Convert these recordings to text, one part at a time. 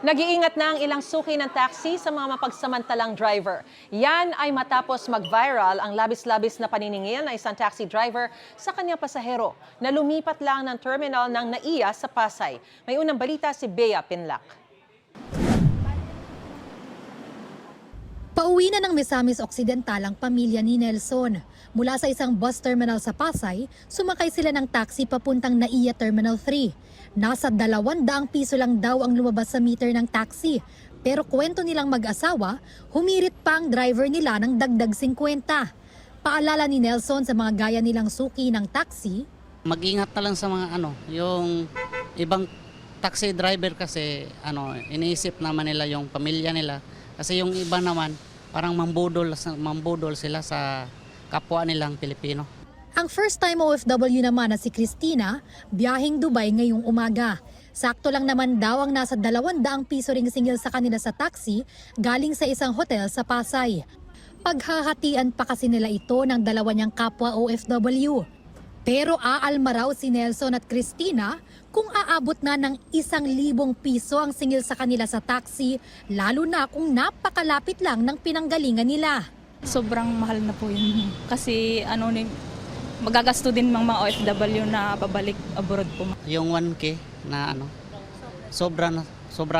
Nag-iingat na ang ilang suki ng taxi sa mga mapagsamantalang driver. Yan ay matapos mag-viral ang labis-labis na paniningil ng isang taxi driver sa kanyang pasahero na lumipat lang ng terminal ng NAIA sa Pasay. May unang balita si Bea Pinlac. Pauwi na ng Misamis Occidental ang pamilya ni Nelson. Mula sa isang bus terminal sa Pasay, sumakay sila ng taxi papuntang NAIA Terminal 3. Nasa 200 piso lang daw ang lumabas sa meter ng taxi. Pero kwento nilang mag-asawa, humirit pa ang driver nila ng dagdag 50. Paalala ni Nelson sa mga gaya nilang suki ng taxi. Mag-ingat na lang sa mga yung ibang taxi driver kasi iniisip naman nila yung pamilya nila. Kasi yung iba naman parang mambudol sila sa kapwa nilang Pilipino. Ang first-time OFW naman na si Christina, biyaheng Dubai ngayong umaga. Sakto lang naman daw ang nasa 200 piso ring singil sa kanila sa taxi galing sa isang hotel sa Pasay. Paghahatian pa kasi nila ito ng dalawa niyang kapwa OFW. Pero aalma raw si Nelson at Christina kung aabot na ng 1,000 piso ang singil sa kanila sa taxi, lalo na kung napakalapit lang ng pinanggalingan nila. Sobrang mahal na po yun. Kasi magagasto din ng mga OFW na pabalik abroad po. Yung 1K na sobra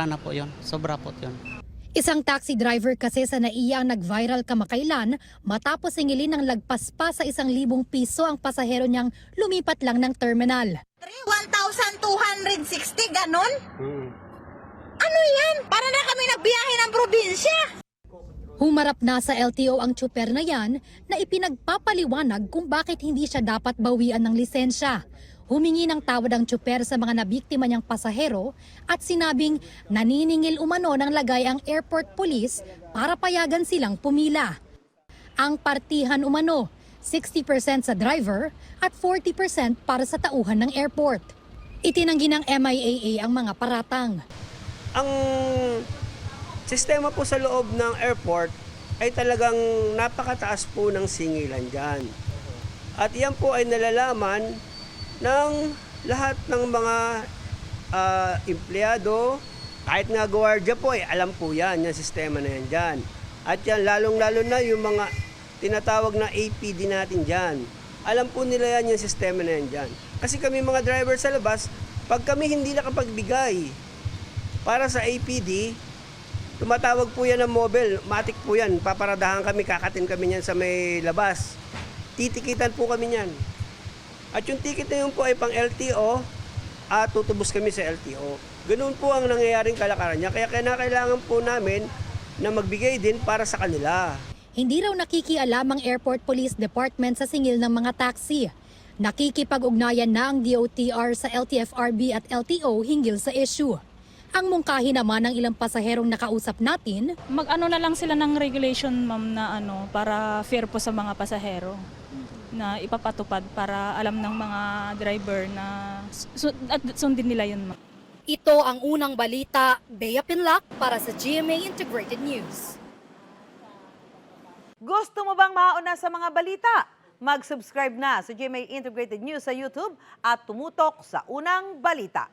na po yun. Sobra po yun. Isang taxi driver kasi sa NAIA ang nag-viral kamakailan matapos singilin ng lagpas pa sa 1,000 piso ang pasahero niyang lumipat lang ng terminal. 1,260, ganon? Ano yan? Para na kami nagbiyahe ng probinsya. Humarap na sa LTO ang tsuper na yan na ipinagpapaliwanag kung bakit hindi siya dapat bawian ng lisensya. Humingi ng tawad ang tsuper sa mga nabiktima niyang pasahero at sinabing naniningil umano ng lagay ang airport police para payagan silang pumila. Ang partihan umano, 60% sa driver at 40% para sa tauhan ng airport. Itinanggi ng MIAA ang mga paratang. Ang sistema po sa loob ng airport ay talagang napakataas po ng singilan dyan. At yan po ay nalalaman ng lahat ng mga empleyado, kahit nga gwardiya po ay alam po yan, yung sistema na yan dyan. At yan lalong-lalo na yung mga tinatawag na APD natin dyan. Alam po nila yan yung sistema na yan dyan. Kasi kami mga driver sa labas, pag kami hindi nakapagbigay para sa APD, tumatawag po yan ng mobile, matik po yan, paparadahan kami, kakatin kami yan sa may labas. Titikitan po kami yan. At yung ticket na yun po ay pang LTO at tutubos kami sa LTO. Ganoon po ang nangyayaring kalakaran niya. Kaya kailangan po namin na magbigay din para sa kanila. Hindi raw nakikialam ang Airport Police Department sa singil ng mga taxi. Nakikipag-ugnayan na ang DOTR sa LTFRB at LTO hinggil sa issue. Ang mungkahi naman ng ilang pasaherong nakausap natin, Mag-ano na lang sila ng regulation, ma'am, na para fair po sa mga pasahero na ipapatupad para alam ng mga driver na at sundin nila yun, ma'am. ito ang unang balita, Bea Pinlac para sa GMA Integrated News. Gusto mo bang mauna sa mga balita? Mag-subscribe na sa GMA Integrated News sa YouTube at tumutok sa unang balita.